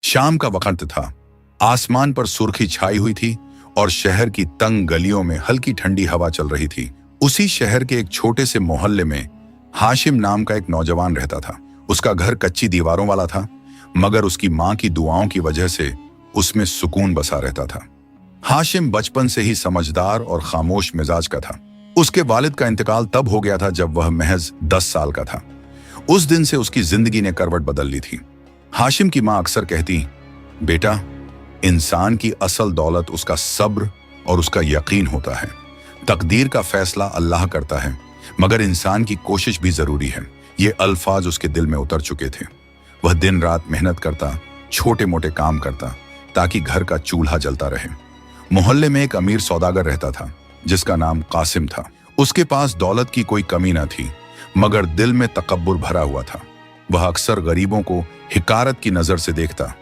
शाम का वक्त था। आसमान पर सुर्खी छाई हुई थी और शहर की तंग गलियों में हल्की ठंडी हवा चल रही थी। उसी शहर के एक छोटे से मोहल्ले में हाशिम नाम का एक नौजवान रहता था। उसका घर कच्ची दीवारों वाला था, मगर उसकी माँ की दुआओं की वजह से उसमें सुकून बसा रहता था। हाशिम बचपन से ही समझदार और खामोश मिजाज का था। उसके वालिद का इंतकाल तब हो गया था जब वह महज 10 साल का था। उस दिन से उसकी जिंदगी ने करवट बदल ली थी। हाशिम की माँ अक्सर कहती, बेटा, इंसान की असल दौलत उसका सब्र और उसका यकीन होता है। तकदीर का फैसला अल्लाह करता है, मगर इंसान की कोशिश भी जरूरी है। ये अल्फाज उसके दिल में उतर चुके थे। वह दिन रात मेहनत करता, छोटे मोटे काम करता, ताकि घर का चूल्हा जलता रहे। मोहल्ले में एक अमीर सौदागर रहता था जिसका नाम कासिम था। उसके पास दौलत की कोई कमी न थी, मगर दिल में तकब्बुर भरा हुआ था। वह अक्सर गरीबों को हिकारत की नजर से देखता।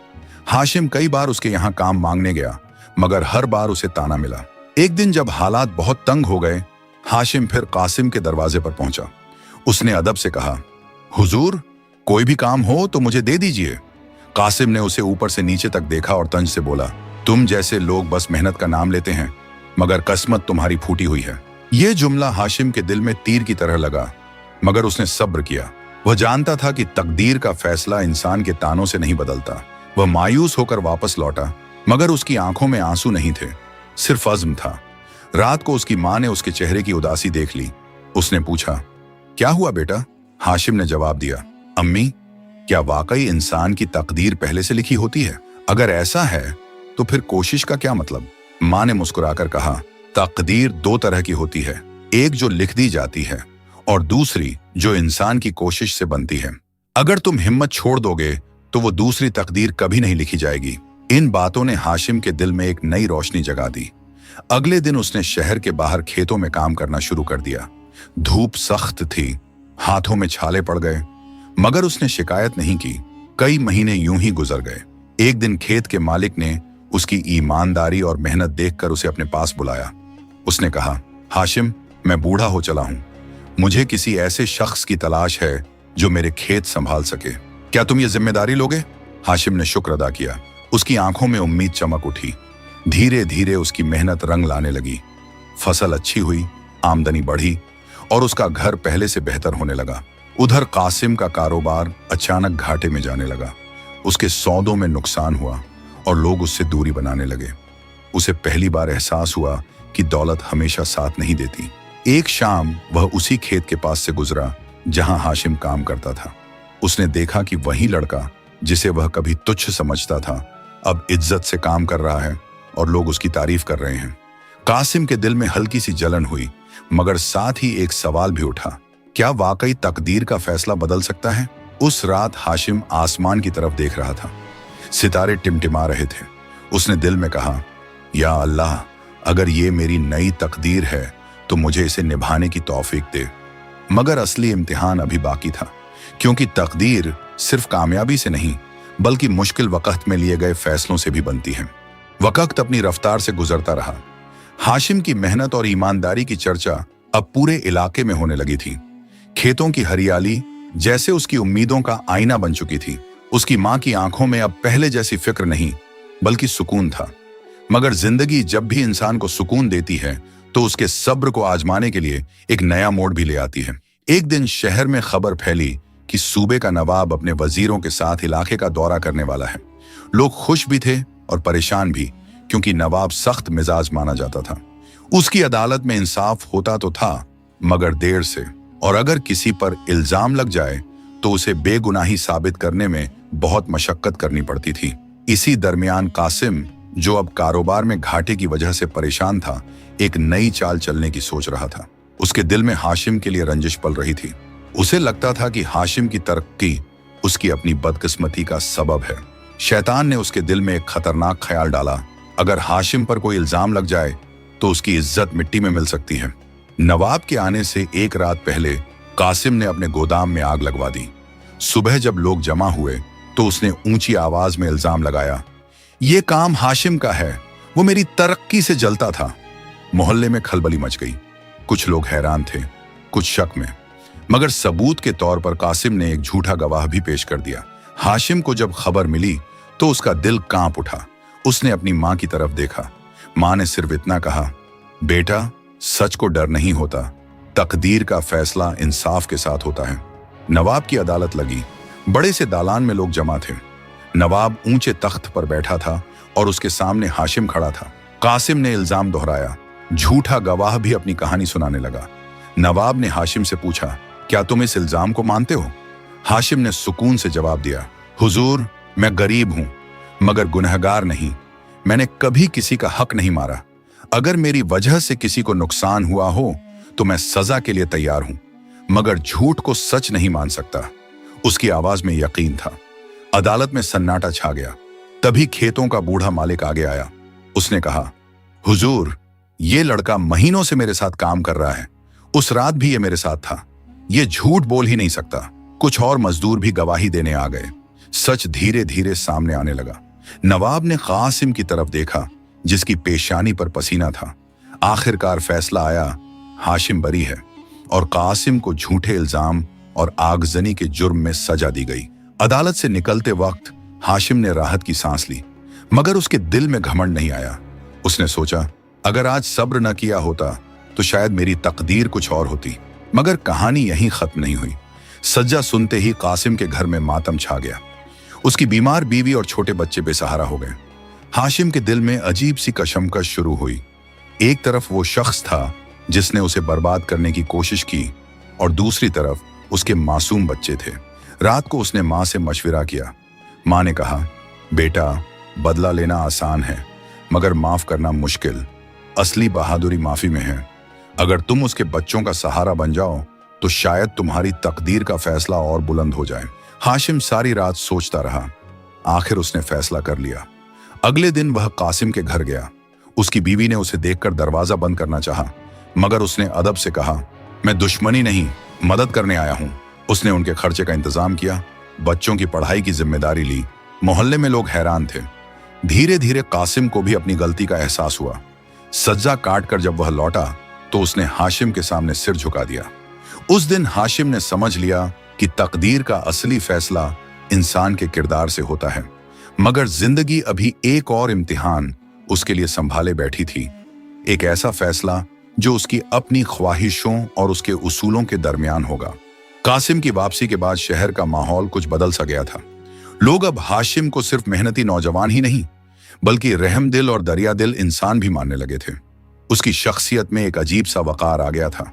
हाशिम कई बार उसके यहाँ काम मांगने गया, मगर हर बार उसे ताना मिला। एक दिन जब हालात बहुत तंग हो गए, हाशिम फिर कासिम के दरवाजे पर पहुंचा। उसने अदब से कहा, हुजूर, कोई भी काम हो तो मुझे दे दीजिए। कासिम ने उसे ऊपर से नीचे तक देखा और तंज से बोला, तुम जैसे लोग बस मेहनत का नाम लेते हैं, मगर किस्मत तुम्हारी फूटी हुई है। यह जुमला हाशिम के दिल में तीर की तरह लगा, मगर उसने सब्र किया। वह जानता था कि तकदीर का फैसला इंसान के तानों से नहीं बदलता। वह मायूस होकर वापस लौटा, मगर उसकी आंखों में आंसू नहीं थे, सिर्फ अज़्म था। रात को उसकी माँ ने उसके चेहरे की उदासी देख ली। उसने पूछा, क्या हुआ बेटा? हाशिम ने जवाब दिया, अम्मी, क्या वाकई इंसान की तकदीर पहले से लिखी होती है? अगर ऐसा है तो फिर कोशिश का क्या मतलब? माँ ने मुस्कुराकर कहा, तकदीर दो तरह की होती है, एक जो लिख दी जाती है और दूसरी जो इंसान की कोशिश से बनती है। अगर तुम हिम्मत छोड़ दोगे तो वो दूसरी तकदीर कभी नहीं लिखी जाएगी। इन बातों ने हाशिम के दिल में एक नई रोशनी जगा दी। अगले दिन उसने शहर के बाहर खेतों में काम करना शुरू कर दिया। धूप सख्त थी, हाथों में छाले पड़ गए, मगर उसने शिकायत नहीं की। कई महीने यूं ही गुजर गए। एक दिन खेत के मालिक ने उसकी ईमानदारी और मेहनत देखकर उसे अपने पास बुलाया। उसने कहा, हाशिम, मैं बूढ़ा हो चला हूं। मुझे किसी ऐसे शख्स की तलाश है जो मेरे खेत संभाल सके। क्या तुम ये जिम्मेदारी लोगे? हाशिम ने शुक्र अदा किया। उसकी आंखों में उम्मीद चमक उठी। धीरे धीरे उसकी मेहनत रंग लाने लगी। फसल अच्छी हुई, आमदनी बढ़ी और उसका घर पहले से बेहतर होने लगा। उधर कासिम का कारोबार अचानक घाटे में जाने लगा। उसके सौदों में नुकसान हुआ और लोग उससे दूरी बनाने लगे। उसे पहली बार एहसास हुआ कि दौलत हमेशा साथ नहीं देती। एक शाम वह उसी खेत के पास से गुजरा जहां हाशिम काम करता था। उसने देखा कि वही लड़का जिसे वह कभी तुच्छ समझता था, अब इज्जत से काम कर रहा है और लोग उसकी तारीफ कर रहे हैं। कासिम के दिल में हल्की सी जलन हुई, मगर साथ ही एक सवाल भी उठा, क्या वाकई तकदीर का फैसला बदल सकता है? उस रात हाशिम आसमान की तरफ देख रहा था। सितारे टिमटिमा रहे थे। उसने दिल में कहा, या अल्लाह, अगर ये मेरी नई तकदीर है तो मुझे इसे निभाने की तौफीक दे। मगर असली इम्तिहान अभी बाकी था, क्योंकि तकदीर सिर्फ कामयाबी से नहीं बल्कि मुश्किल वक्त में लिए गए फैसलों से भी बनती है। वक्त अपनी रफ्तार से गुजरता रहा। हाशिम की मेहनत और ईमानदारी की चर्चा अब पूरे इलाके में होने लगी थी। खेतों की हरियाली जैसे उसकी उम्मीदों का आईना बन चुकी थी। उसकी माँ की आंखों में अब पहले जैसी फिक्र नहीं बल्कि सुकून था। मगर जिंदगी जब भी इंसान को सुकून देती है तो उसके सब्र को आजमाने के लिए एक नया मोड़ भी ले आती है। एक दिन शहर में खबर फैली कि सूबे का नवाब अपने वजीरों के साथ इलाके का दौरा करने वाला है। लोग खुश भी थे और परेशान भी, क्योंकि नवाब सख्त मिजाज माना जाता था। उसकी अदालत में इंसाफ होता तो था, मगर देर से, और अगर किसी पर इल्जाम लग जाए तो उसे बेगुनाही साबित करने में बहुत मशक्कत करनी पड़ती थी। इसी दरमियान कासिम, जो अब कारोबार में घाटे की वजह से परेशान था, एक नई चाल चलने की सोच रहा था। उसके दिल में हाशिम के लिए रंजिश पल रही थी। उसे लगता था कि हाशिम की तरक्की उसकी अपनी बदकिस्मती का सबब है। शैतान ने उसके दिल में एक खतरनाक ख्याल डाला, अगर हाशिम पर कोई इल्जाम लग जाए तो उसकी इज्जत मिट्टी में मिल सकती है। नवाब के आने से एक रात पहले कासिम ने अपने गोदाम में आग लगवा दी। सुबह जब लोग जमा हुए तो उसने ऊंची आवाज में इल्जाम लगाया, ये काम हाशिम का है, वो मेरी तरक्की से जलता था। मोहल्ले में खलबली मच गई। कुछ लोग हैरान थे, कुछ शक में, मगर सबूत के तौर पर कासिम ने एक झूठा गवाह भी पेश कर दिया। हाशिम को जब खबर मिली तो उसका दिल कांप उठा। उसने अपनी माँ की तरफ देखा। माँ ने सिर्फ इतना कहा, बेटा, सच को डर नहीं होता, तकदीर का फैसला इंसाफ के साथ होता है। नवाब की अदालत लगी। बड़े से दालान में लोग जमा थे। नवाब ऊंचे तख्त पर बैठा था और उसके सामने हाशिम खड़ा था। कासिम ने इल्जाम दोहराया। झूठा गवाह भी अपनी कहानी सुनाने लगा। नवाब ने हाशिम से पूछा, क्या तुम इस इल्जाम को मानते हो? हाशिम ने सुकून से जवाब दिया, हुजूर, मैं गरीब हूं मगर गुनहगार नहीं। मैंने कभी किसी का हक नहीं मारा। अगर मेरी वजह से किसी को नुकसान हुआ हो तो मैं सजा के लिए तैयार हूं, मगर झूठ को सच नहीं मान सकता। उसकी आवाज में यकीन था। अदालत में सन्नाटा छा गया। तभी खेतों का बूढ़ा मालिक आगे आया। उसने कहा, हुजूर, ये लड़का महीनों से मेरे साथ काम कर रहा है। उस रात भी ये मेरे साथ था। ये झूठ बोल ही नहीं सकता। कुछ और मजदूर भी गवाही देने आ गए। सच धीरे धीरे सामने आने लगा। नवाब ने कासिम की तरफ देखा, जिसकी पेशानी पर पसीना था। आखिरकार फैसला आया, हाशिम बरी है और कासिम को झूठे इल्जाम और आगजनी के जुर्म में सजा दी गई। अदालत से निकलते वक्त हाशिम ने राहत की सांस ली, मगर उसके दिल में घमंड नहीं आया। उसने सोचा, अगर आज सब्र न किया होता तो शायद मेरी तकदीर कुछ और होती। मगर कहानी यहीं खत्म नहीं हुई। सज्जा सुनते ही कासिम के घर में मातम छा गया। उसकी बीमार बीवी और छोटे बच्चे बेसहारा हो गए। हाशिम के दिल में अजीब सी कशमकश शुरू हुई। एक तरफ वो शख्स था जिसने उसे बर्बाद करने की कोशिश की और दूसरी तरफ उसके मासूम बच्चे थे। रात को उसने माँ से मशविरा किया। माँ ने कहा, बेटा, बदला लेना आसान है मगर माफ करना मुश्किल। असली बहादुरी माफी में है। अगर तुम उसके बच्चों का सहारा बन जाओ तो शायद तुम्हारी तकदीर का फैसला और बुलंद हो जाए। हाशिम सारी रात सोचता रहा। आखिर उसने फैसला कर लिया। अगले दिन वह कासिम के घर गया। उसकी बीवी ने उसे देखकर दरवाजा बंद करना चाहा, मगर उसने अदब से कहा, मैं दुश्मनी नहीं, मदद करने आया हूं। उसने उनके खर्चे का इंतजाम किया, बच्चों की पढ़ाई की जिम्मेदारी ली। मोहल्ले में लोग हैरान थे। धीरे धीरे कासिम को भी अपनी गलती का एहसास हुआ। सज्जा काट कर जब वह लौटा तो उसने हाशिम के सामने सिर झुका दिया। उस दिन हाशिम ने समझ लिया कि तकदीर का असली फैसला इंसान के किरदार से होता है। मगर जिंदगी अभी एक और इम्तिहान उसके लिए संभाले बैठी थी। एक ऐसा फैसला जो उसकी अपनी ख्वाहिशों और उसके उसूलों के दरमियान होगा। कासिम की वापसी के बाद शहर का माहौल कुछ बदल सा गया था। लोग अब हाशिम को सिर्फ मेहनती नौजवान ही नहीं, बल्कि रहमदिल और दरियादिल इंसान भी मानने लगे थे। उसकी शख्सियत में एक अजीब सा वकार आ गया था।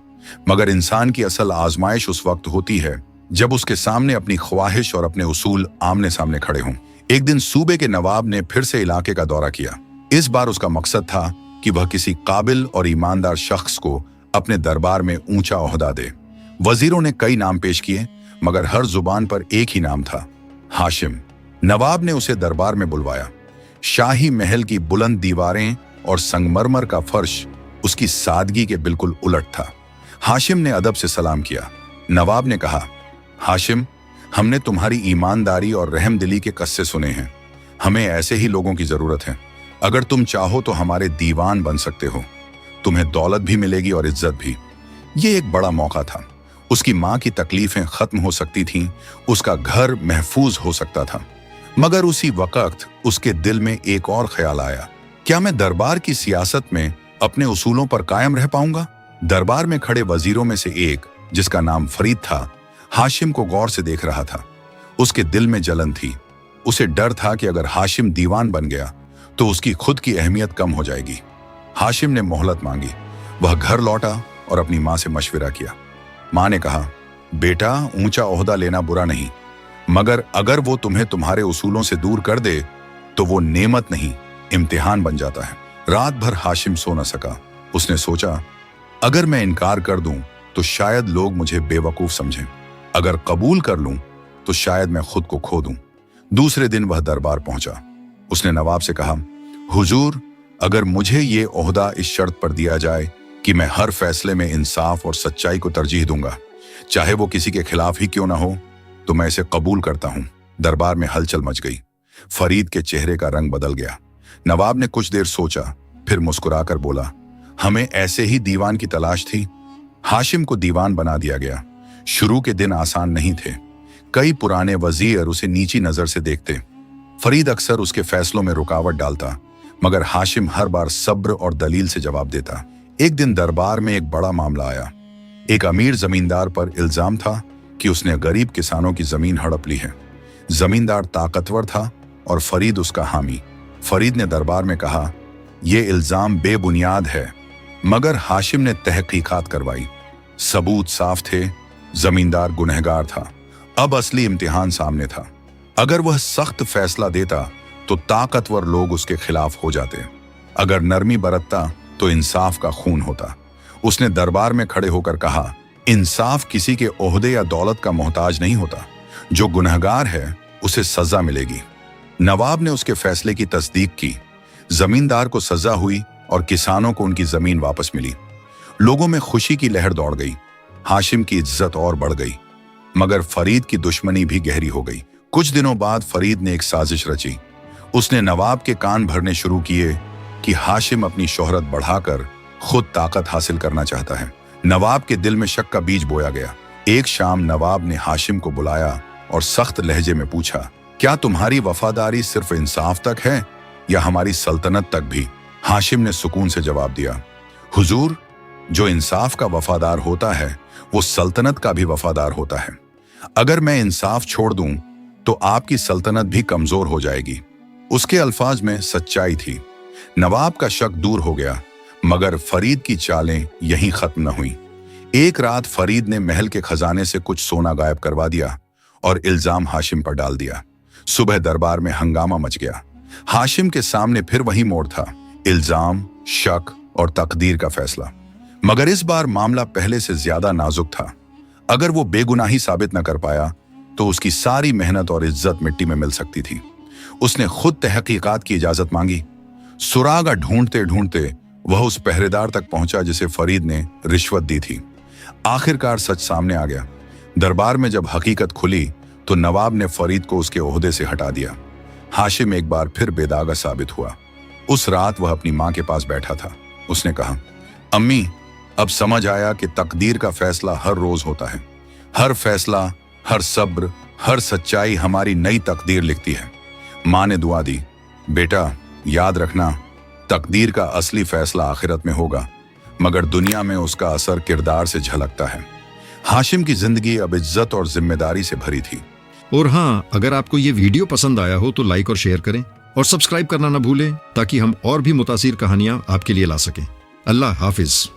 मगर इंसान की असल आजमाइश उस वक्त होती है जब उसके सामने अपनी ख्वाहिश और अपने उसूल आमने सामने खड़े हों। एक दिन सूबे के नवाब ने फिर से इलाके का दौरा किया। इस बार उसका मकसद था कि वह किसी काबिल और ईमानदार शख्स को अपने दरबार में ऊंचा ओहदा दे। वजीरों ने कई नाम पेश किए, मगर हर जुबान पर एक ही नाम था, हाशिम। नवाब ने उसे दरबार में बुलवाया। शाही महल की बुलंद दीवारें और संगमरमर का फर्श उसकी सादगी के बिल्कुल उलट था। हाशिम ने अदब से सलाम किया। नवाब ने कहा, हाशिम, हमने तुम्हारी ईमानदारी और रहमदिली के कस्से सुने हैं। हमें ऐसे ही लोगों की जरूरत है। अगर तुम चाहो तो हमारे दीवान बन सकते हो। तुम्हें दौलत भी मिलेगी और इज्जत भी। ये एक बड़ा मौका था। उसकी माँ की तकलीफें खत्म हो सकती थीं, उसका घर महफूज हो सकता था। मगर उसी वक्त उसके दिल में एक और ख्याल आया, क्या मैं दरबार की सियासत में अपने उसूलों पर कायम रह पाऊंगा? दरबार में खड़े वजीरों में से एक, जिसका नाम फरीद था, हाशिम को गौर से देख रहा था। उसके दिल में जलन थी। उसे डर था कि अगर हाशिम दीवान बन गया तो उसकी खुद की अहमियत कम हो जाएगी। हाशिम ने मोहलत मांगी। वह घर लौटा और अपनी माँ से मशविरा किया। माँ ने कहा, बेटा, ऊंचा ओहदा लेना बुरा नहीं, मगर अगर वो तुम्हें तुम्हारे उसूलों से दूर कर दे तो वो नेमत नहीं, इम्तिहान बन जाता है। रात भर हाशिम सो न सका। उसने सोचा, अगर मैं इनकार कर दूं तो शायद लोग मुझे बेवकूफ समझें। अगर कबूल कर लूं तो शायद मैं खुद को खो दूं। दूसरे दिन वह दरबार पहुंचा। उसने नवाब से कहा, हुजूर, अगर मुझे ये ओहदा इस शर्त पर दिया जाए कि मैं हर फैसले में इंसाफ और सच्चाई को तरजीह दूंगा, चाहे वो किसी के खिलाफ ही क्यों ना हो, तो मैं इसे कबूल करता हूं। दरबार में हलचल मच गई। फरीद के चेहरे का रंग बदल गया। नवाब ने कुछ देर सोचा, फिर मुस्कुराकर बोला, हमें ऐसे ही दीवान की तलाश थी। हाशिम को दीवान बना दिया गया। शुरू के दिन आसान नहीं थे। कई पुराने वजीर उसे नीची नजर से देखते। फरीद अक्सर उसके फैसलों में रुकावट डालता, मगर हाशिम हर बार सब्र और दलील से जवाब देता। एक दिन दरबार में एक बड़ा मामला आया। एक अमीर जमींदार पर इल्जाम था कि उसने गरीब किसानों की जमीन हड़प ली है। जमींदार ताकतवर था और फरीद उसका हामी। फरीद ने दरबार में कहा, यह इल्जाम बेबुनियाद है, मगर हाशिम ने तहकीकात करवाई। सबूत साफ थे, जमींदार गुनहगार था। अब असली इम्तिहान सामने था। अगर वह सख्त फैसला देता तो ताकतवर लोग उसके खिलाफ हो जाते, अगर नरमी बरतता तो इंसाफ का खून होता। उसने दरबार में खड़े होकर कहा, इंसाफ किसी के ओहदे या दौलत का मोहताज नहीं होता। जो गुनहगार है उसे सजा मिलेगी। नवाब ने उसके फैसले की तस्दीक की। जमींदार को सजा हुई और किसानों को उनकी जमीन वापस मिली। लोगों में खुशी की लहर दौड़ गई। हाशिम की इज्जत और बढ़ गई, मगर फरीद की दुश्मनी भी गहरी हो गई। कुछ दिनों बाद फरीद ने एक साजिश रची। उसने नवाब के कान भरने शुरू किए कि हाशिम अपनी शोहरत बढ़ाकर खुद ताकत हासिल करना चाहता है। नवाब के दिल में शक का बीज बोया गया। एक शाम नवाब ने हाशिम को बुलाया और सख्त लहजे में पूछा, क्या तुम्हारी वफादारी सिर्फ इंसाफ तक है या हमारी सल्तनत तक भी? हाशिम ने सुकून से जवाब दिया, हुजूर, जो इंसाफ का वफादार होता है वो सल्तनत का भी वफादार होता है। अगर मैं इंसाफ छोड़ दूं तो आपकी सल्तनत भी कमजोर हो जाएगी। उसके अल्फाज में सच्चाई थी। नवाब का शक दूर हो गया, मगर फरीद की चालें यहीं खत्म न हुई। एक रात फरीद ने महल के खजाने से कुछ सोना गायब करवा दिया और इल्जाम हाशिम पर डाल दिया। सुबह दरबार में हंगामा मच गया। हाशिम के सामने फिर वही मोड़ था, इल्जाम, शक और तकदीर का फैसला। मगर इस बार मामला पहले से ज्यादा नाजुक था। अगर वो बेगुनाही साबित न कर पाया तो उसकी सारी मेहनत और इज्जत मिट्टी में मिल सकती थी। उसने खुद तहकीकात की इजाजत मांगी। सुरागा ढूंढते ढूंढते वह उस पहरेदार तक पहुंचा जिसे फरीद ने रिश्वत दी थी। आखिरकार सच सामने आ गया। दरबार में जब हकीकत खुली तो नवाब ने फरीद को उसके ओहदे से हटा दिया। हाशिम एक बार फिर बेदागा साबित हुआ। उस रात वह अपनी मां के पास बैठा था। उसने कहा, अम्मी, अब समझ आया कि तकदीर का फैसला हर रोज होता है। हर फैसला, हर सब्र, हर सच्चाई हमारी नई तकदीर लिखती है। मां ने दुआ दी, बेटा याद रखना, तकदीर का असली फैसला आखिरत में होगा, मगर दुनिया में उसका असर किरदार से झलकता है। हाशिम की जिंदगी अब इज्जत और जिम्मेदारी से भरी थी। और हाँ, अगर आपको ये वीडियो पसंद आया हो तो लाइक और शेयर करें और सब्सक्राइब करना ना भूलें, ताकि हम और भी मुतासिर कहानियां आपके लिए ला सकें। अल्लाह हाफिज।